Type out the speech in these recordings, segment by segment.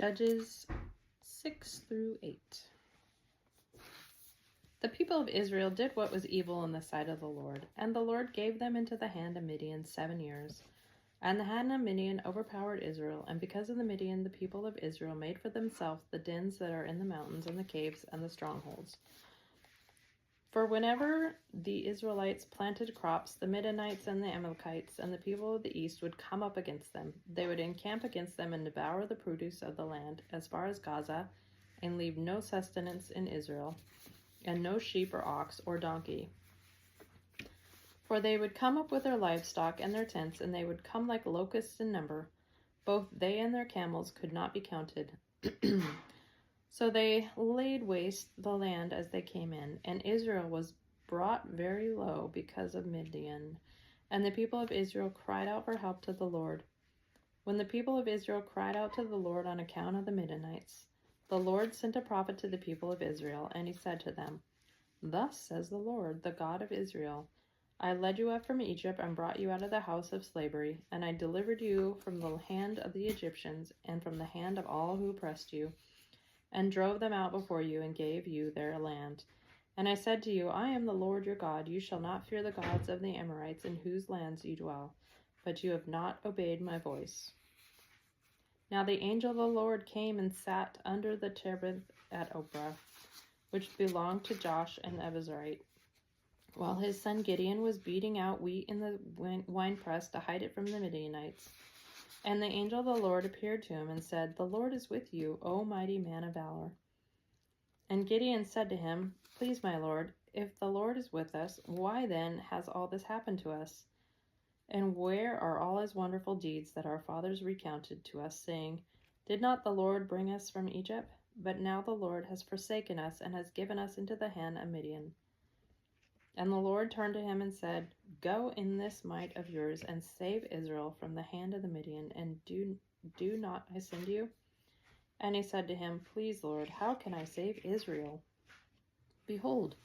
Judges 6 through 8. The people of Israel did what was evil in the sight of the Lord, and the Lord gave them into the hand of Midian 7 years. And the hand of Midian overpowered Israel, and because of the Midian, the people of Israel made for themselves the dens that are in the mountains and the caves and the strongholds. For whenever the Israelites planted crops, the Midianites and the Amalekites and the people of the east would come up against them. They would encamp against them and devour the produce of the land as far as Gaza, and leave no sustenance in Israel, and no sheep or ox or donkey. For they would come up with their livestock and their tents, and they would come like locusts in number. Both they and their camels could not be counted. So they laid waste the land as they came in, and Israel was brought very low because of Midian. And the people of Israel cried out for help to the Lord. When the people of Israel cried out to the Lord on account of the Midianites, the Lord sent a prophet to the people of Israel, and he said to them, Thus says the Lord, the God of Israel, I led you up from Egypt and brought you out of the house of slavery, and I delivered you from the hand of the Egyptians and from the hand of all who oppressed you, and drove them out before you and gave you their land. And I said to you, I am the Lord your God. You shall not fear the gods of the Amorites in whose lands you dwell, but you have not obeyed my voice. Now the angel of the Lord came and sat under the terebinth at Ophrah, which belonged to Joash an Abiezrite, while his son Gideon was beating out wheat in the winepress to hide it from the Midianites. And the angel of the Lord appeared to him and said, The Lord is with you, O mighty man of valor. And Gideon said to him, Please, my Lord, if the Lord is with us, why then has all this happened to us? And where are all his wonderful deeds that our fathers recounted to us, saying, Did not the Lord bring us from Egypt? But now the Lord has forsaken us and has given us into the hand of Midian. And the Lord turned to him and said, Go in this might of yours and save Israel from the hand of the Midian, and do not I send you? And he said to him, Please, Lord, how can I save Israel? Behold,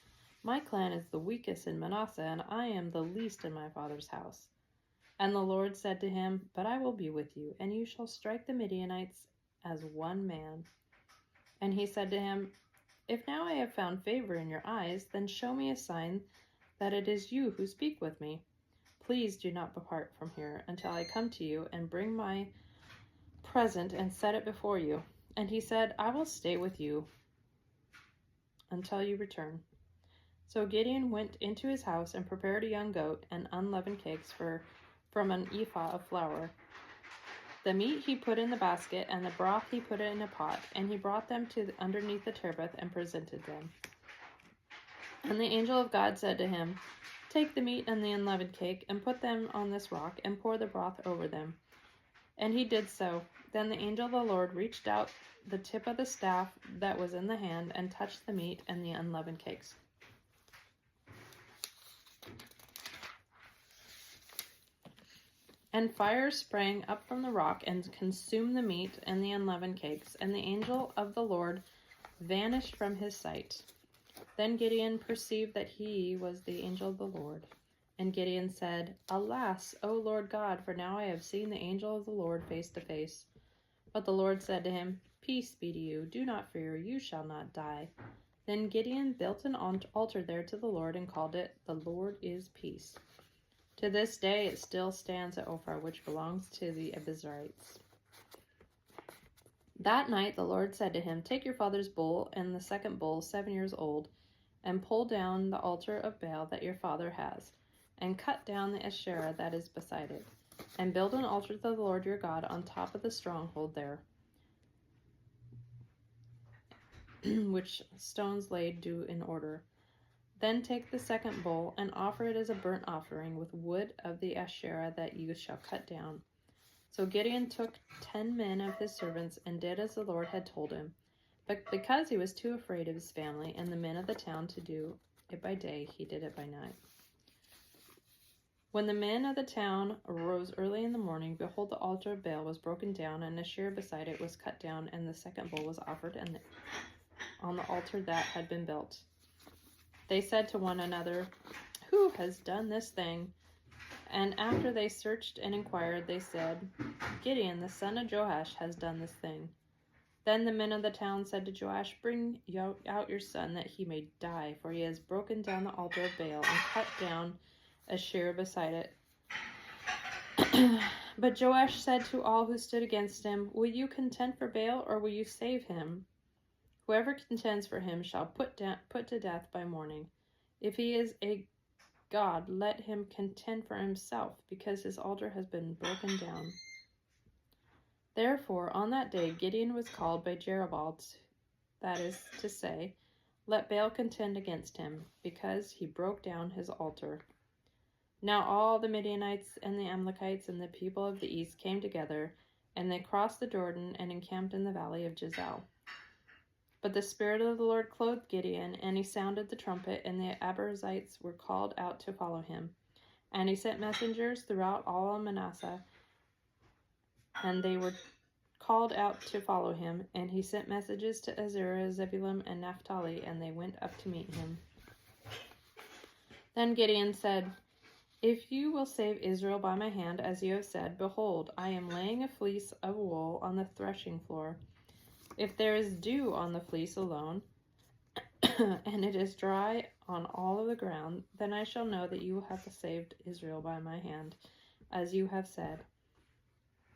my clan is the weakest in Manasseh, and I am the least in my father's house. And the Lord said to him, But I will be with you, and you shall strike the Midianites as one man. And he said to him, If now I have found favor in your eyes, then show me a sign that it is you who speak with me. Please do not depart from here until I come to you and bring my present and set it before you. And he said, I will stay with you until you return. So Gideon went into his house and prepared a young goat and unleavened cakes from an ephah of flour. The meat he put in the basket, and the broth he put in a pot, and he brought them to underneath the terebinth and presented them. And the angel of God said to him, Take the meat and the unleavened cake, and put them on this rock, and pour the broth over them. And he did so. Then the angel of the Lord reached out the tip of the staff that was in the hand, and touched the meat and the unleavened cakes. And fire sprang up from the rock and consumed the meat and the unleavened cakes, and the angel of the Lord vanished from his sight. Then Gideon perceived that he was the angel of the Lord. And Gideon said, Alas, O Lord God, for now I have seen the angel of the Lord face to face. But the Lord said to him, Peace be to you, do not fear, you shall not die. Then Gideon built an altar there to the Lord and called it, The Lord is Peace. To this day it still stands at Ophrah, which belongs to the Abiezrites. That night the Lord said to him, Take your father's bull and the second bull, 7 years old, and pull down the altar of Baal that your father has, and cut down the Asherah that is beside it, and build an altar to the Lord your God on top of the stronghold there, which stones laid do in order. Then take the second bull, and offer it as a burnt offering with wood of the Asherah that you shall cut down. So Gideon took 10 men of his servants, and did as the Lord had told him. But because he was too afraid of his family and the men of the town to do it by day, he did it by night. When the men of the town arose early in the morning, behold, the altar of Baal was broken down, and Asherah beside it was cut down, and the second bull was offered on the altar that had been built. They said to one another, Who has done this thing? And after they searched and inquired, they said, Gideon, the son of Joash, has done this thing. Then the men of the town said to Joash, "Bring out your son, that he may die, for he has broken down the altar of Baal and cut down Asherah beside it." But Joash said to all who stood against him, "Will you contend for Baal, or will you save him? Whoever contends for him shall put to death by morning. If he is a god, let him contend for himself, because his altar has been broken down." Therefore, on that day, Gideon was called by Jerubbaal, that is to say, "Let Baal contend against him, because he broke down his altar." Now all the Midianites and the Amalekites and the people of the east came together, and they crossed the Jordan and encamped in the valley of Jezreel. But the Spirit of the Lord clothed Gideon, and he sounded the trumpet, and the Abiezrites were called out to follow him. And he sent messengers throughout all Manasseh, and they were called out to follow him. And he sent messages to Asher, Zebulun, and Naphtali, and they went up to meet him. Then Gideon said, "If you will save Israel by my hand, as you have said, behold, I am laying a fleece of wool on the threshing floor. If there is dew on the fleece alone, and it is dry on all of the ground, then I shall know that you have saved Israel by my hand, as you have said."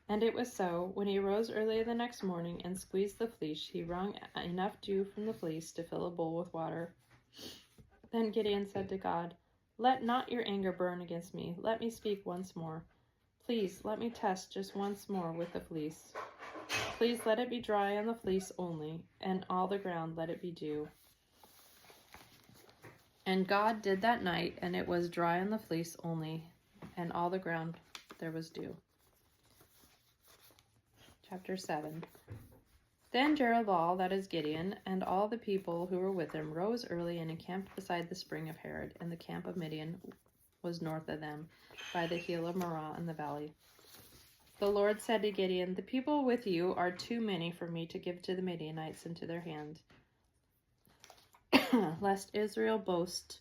And it was so. When he rose early the next morning and squeezed the fleece, he wrung enough dew from the fleece to fill a bowl with water. Then Gideon said to God, "Let not your anger burn against me. Let me speak once more. Please let me test just once more with the fleece. Please let it be dry on the fleece only, and all the ground let it be dew." And God did that night, and it was dry on the fleece only, and all the ground there was dew. Chapter 7. Then Jerubbaal, that is Gideon, and all the people who were with him rose early and encamped beside the spring of Harod, and the camp of Midian was north of them, by the hill of Morah in the valley. The Lord said to Gideon, "The people with you are too many for me to give to the Midianites into their hand, lest Israel boast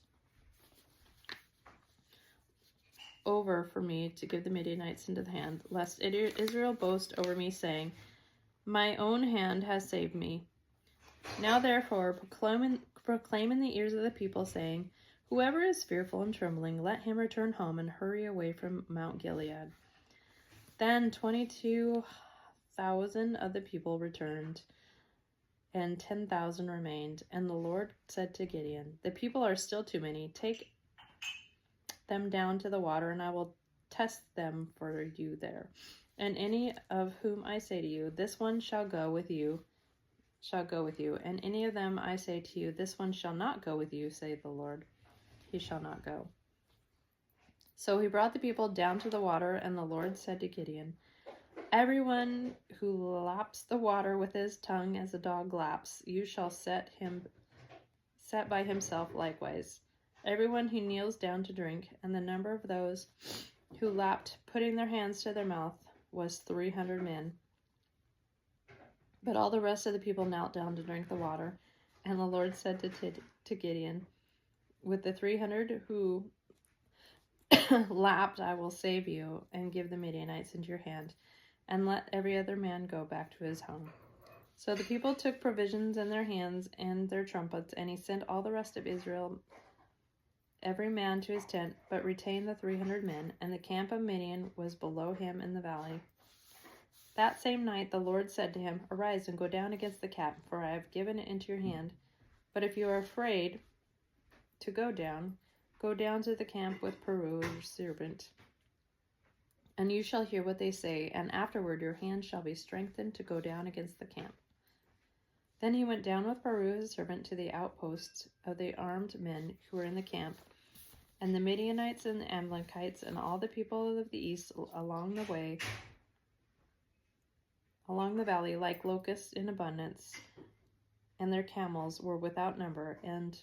over for me to give the Midianites into the hand, lest Israel boast over me, saying, 'My own hand has saved me.' Now therefore proclaim in the ears of the people, saying, 'Whoever is fearful and trembling, let him return home and hurry away from Mount Gilead.' Then 22,000 of the people returned, and 10,000 remained. And the Lord said to Gideon, 'The people are still too many. Take them down to the water, and I will test them for you there. And any of whom I say to you, this one shall go with you, and any of them I say to you, this one shall not go with you, saith the Lord, he shall not go.' So he brought the people down to the water, and the Lord said to Gideon, 'Everyone who laps the water with his tongue as a dog laps, you shall set by himself likewise. Everyone who kneels down to drink.' And the number of those who lapped, putting their hands to their mouth, was 300 men. But all the rest of the people knelt down to drink the water. And the Lord said to Gideon, 'With the 300 who lapped, I will save you, and give the Midianites into your hand, and let every other man go back to his home.' So the people took provisions in their hands and their trumpets, and he sent all the rest of Israel, every man to his tent, but retained the 300 men, and the camp of Midian was below him in the valley. That same night the Lord said to him, 'Arise and go down against the camp, for I have given it into your hand. But if you are afraid to go down to the camp with Purah your servant, and you shall hear what they say, and afterward your hand shall be strengthened to go down against the camp.' Then he went down with Purah his servant to the outposts of the armed men who were in the camp, and the Midianites and the Amalekites and all the people of the east along the valley, like locusts in abundance, and their camels were without number, and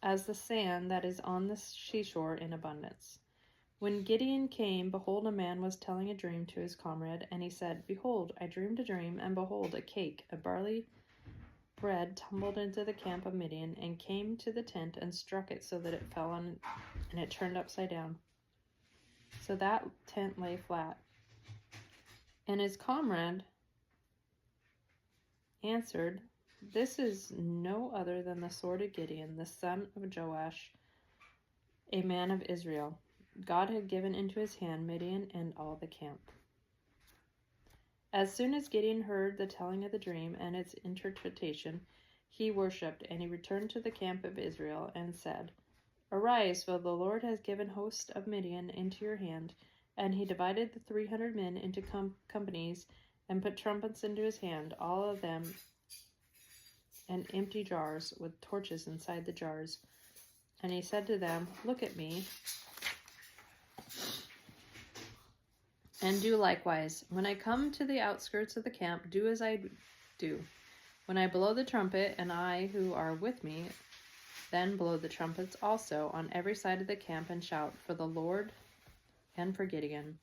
as the sand that is on the seashore in abundance. When Gideon came, behold, a man was telling a dream to his comrade, and he said, 'Behold, I dreamed a dream, and behold, a cake, a barley bread, tumbled into the camp of Midian, and came to the tent, and struck it so that it fell on, and it turned upside down. So that tent lay flat. And his comrade answered, "This is no other than the sword of Gideon, the son of Joash, a man of Israel. God had given into his hand Midian and all the camp." As soon as Gideon heard the telling of the dream and its interpretation, he worshipped, and he returned to the camp of Israel and said, "Arise, for the Lord has given host of Midian into your hand." And he divided the 300 men into companies and put trumpets into his hand, all of them, and empty jars with torches inside the jars. And he said to them, "Look at me, and do likewise. When I come to the outskirts of the camp, do as I do. When I blow the trumpet, and I who are with me, then blow the trumpets also on every side of the camp, and shout for the Lord and for Gideon."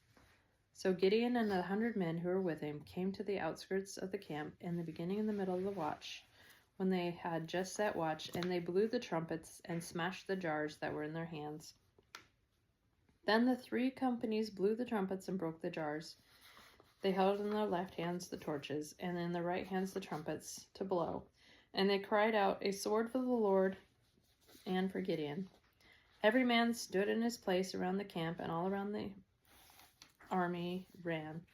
So Gideon and the 100 men who were with him came to the outskirts of the camp in the beginning of the middle of the watch, when they had just set watch, and they blew the trumpets and smashed the jars that were in their hands. Then the 3 companies blew the trumpets and broke the jars. They held in their left hands the torches, and in their right hands the trumpets to blow. And they cried out, "A sword for the Lord and for Gideon." Every man stood in his place around the camp, and all around the army ran.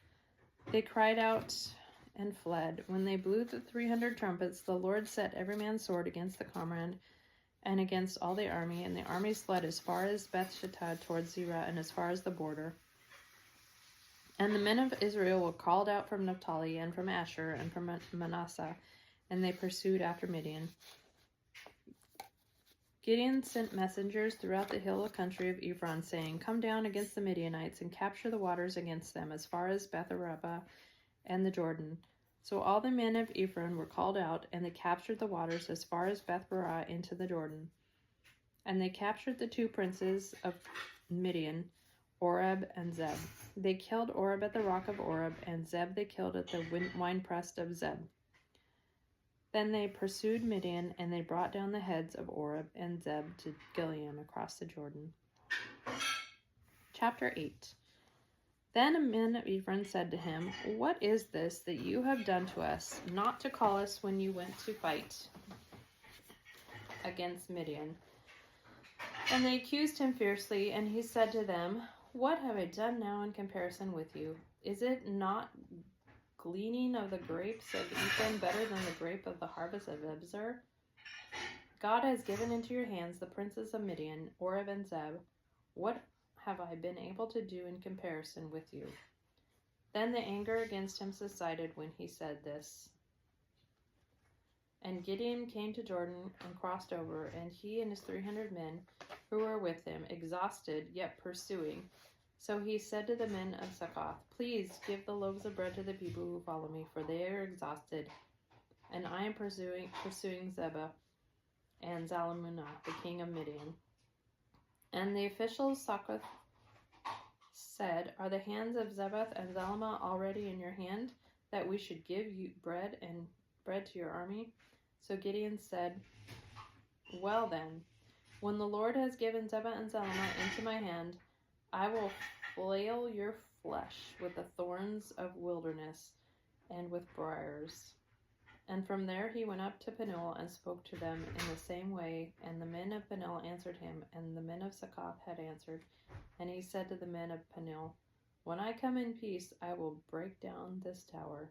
They cried out and fled. When they blew the 300 trumpets, the Lord set every man's sword against the comrade and against all the army, and the armies fled as far as Bethshittah towards Zerah, and as far as the border. And the men of Israel were called out from Naphtali and from Asher and from Manasseh, and they pursued after Midian. Gideon sent messengers throughout the hill country of Ephron, saying, "Come down against the Midianites and capture the waters against them as far as Beth-araba and the Jordan." So all the men of Ephron were called out, and they captured the waters as far as Beth-barah into the Jordan. And they captured the 2 princes of Midian, Oreb and Zeb. They killed Oreb at the rock of Oreb, and Zeb they killed at the winepress of Zeb. Then they pursued Midian, and they brought down the heads of Oreb and Zeb to Gileam across the Jordan. Chapter 8. Then a man of Ephraim said to him, "What is this that you have done to us, not to call us when you went to fight against Midian?" And they accused him fiercely, and he said to them, "What have I done now in comparison with you? Is it not gleaning of the grapes of Ephraim better than the grape of the harvest of Abzar? God has given into your hands the princes of Midian, Oreb and Zeb. What have I been able to do in comparison with you?" Then the anger against him subsided when he said this. And Gideon came to Jordan and crossed over, and he and his 300 men who were with him, exhausted yet pursuing. So he said to the men of Succoth, "Please give the loaves of bread to the people who follow me, for they are exhausted, and I am pursuing Zebah and Zalmunna, the king of Midian." And the officials of Succoth said, "Are the hands of Zebah and Zalmunna already in your hand, that we should give you bread to your army?" So Gideon said, "Well then, when the Lord has given Zebah and Zalmunna into my hand, I will flail your flesh with the thorns of wilderness and with briars." And from there he went up to Penuel and spoke to them in the same way. And the men of Penuel answered him, and the men of Succoth had answered. And he said to the men of Penuel, "When I come in peace, I will break down this tower."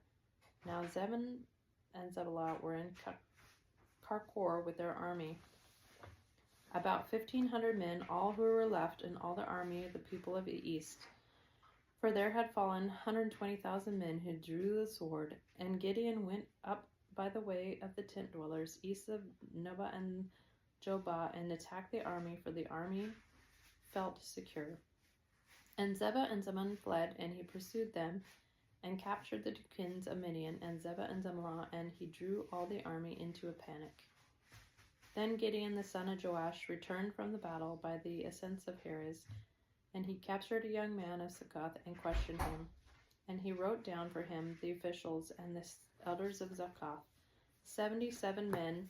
Now Zebah and Zebulun were in Karkor with their army, about 1,500 men, all who were left in all the army of the people of the east. For there had fallen 120,000 men who drew the sword. And Gideon went up by the way of the tent dwellers, east of Nobah and Jobah, and attacked the army, for the army felt secure. And Zebah and Zalmunna fled, and he pursued them, and captured the 2 kings of Midian, and Zebah and Zalmunna, and he drew all the army into a panic. Then Gideon the son of Joash returned from the battle by the ascents of Heres, and he captured a young man of Succoth and questioned him. And he wrote down for him the officials and the elders of Succoth, 77 men.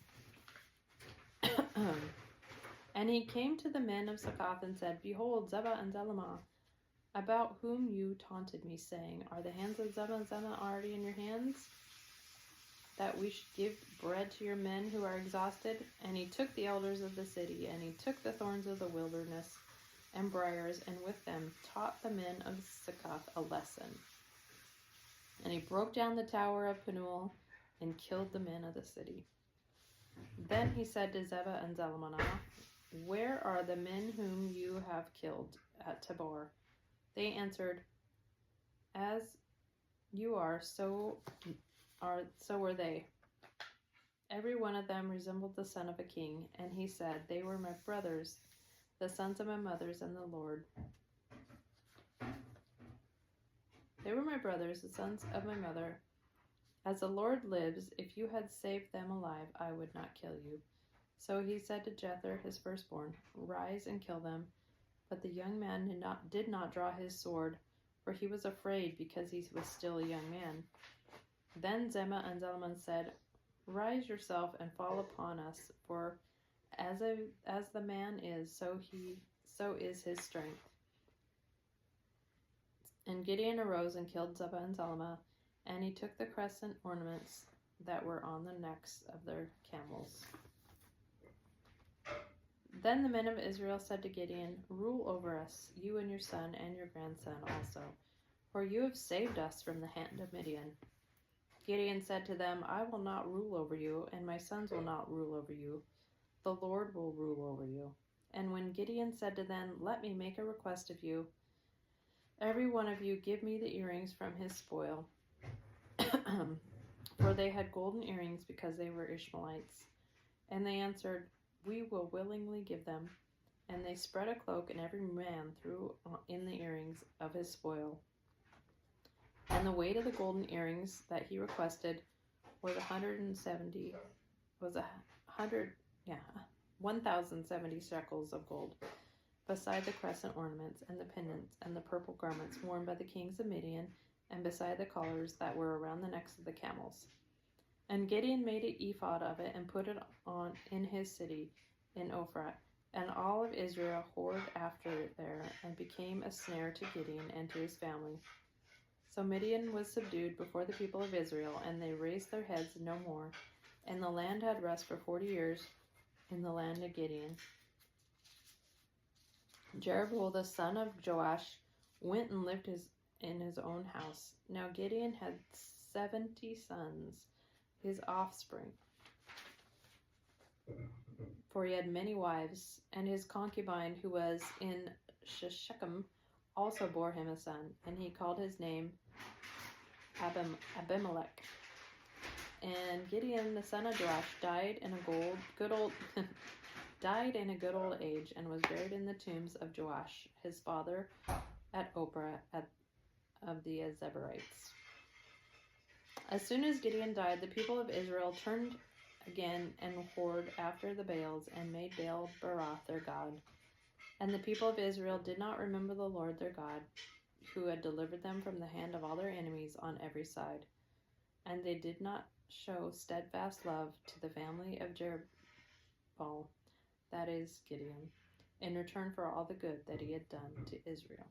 And he came to the men of Succoth and said, "Behold, Zebah and Zalmunna, about whom you taunted me, saying, 'Are the hands of Zebah and Zalmunna already in your hands?' that we should give bread to your men who are exhausted? And he took the elders of the city, and he took the thorns of the wilderness and briars, and with them taught the men of Succoth a lesson. And he broke down the tower of Penuel and killed the men of the city. Then he said to Zebah and Zalmunna, Where are the men whom you have killed at Tabor? They answered, As you are, so were they. Every one of them resembled the son of a king, and he said, They were my brothers, the sons of my mothers and the Lord. They were my brothers, the sons of my mother. As the Lord lives, if you had saved them alive, I would not kill you. So he said to Jether, his firstborn, Rise and kill them. But the young man did not draw his sword, for he was afraid, because he was still a young man. Then Zebah and Zalmunna said, Rise yourself and fall upon us, for as the man is, so is his strength. And Gideon arose and killed Zebah and Zalmunna, and he took the crescent ornaments that were on the necks of their camels. Then the men of Israel said to Gideon, Rule over us, you and your son and your grandson also, for you have saved us from the hand of Midian. Gideon said to them, I will not rule over you, and my sons will not rule over you. The Lord will rule over you. And when Gideon said to them, Let me make a request of you, every one of you give me the earrings from his spoil. For they had golden earrings because they were Ishmaelites. And they answered, We will willingly give them. And they spread a cloak, and every man threw in the earrings of his spoil. And the weight of the golden earrings that he requested was 1,070 shekels of gold, beside the crescent ornaments and the pendants and the purple garments worn by the kings of Midian, and beside the collars that were around the necks of the camels. And Gideon made an ephod of it and put it on in his city in Ophrah. And all of Israel whored after it there, and became a snare to Gideon and to his family. So Midian was subdued before the people of Israel, and they raised their heads no more. And the land had rest for 40 years in the land of Gideon. Jerubbaal the son of Joash went and lived in his own house. Now Gideon had 70 sons, his offspring, for he had many wives, and his concubine who was in Shechem also bore him a son, and he called his name Abimelech. And Gideon the son of Joash died in a good old age, and was buried in the tombs of Joash his father at Ophrah of the Zebarites. As soon as Gideon died, the people of Israel turned again and whored after the Baals, and made Baal Barath their god. And the people of Israel did not remember the Lord their God, who had delivered them from the hand of all their enemies on every side. And they did not show steadfast love to the family of Jerubbaal, that is, Gideon, in return for all the good that he had done to Israel.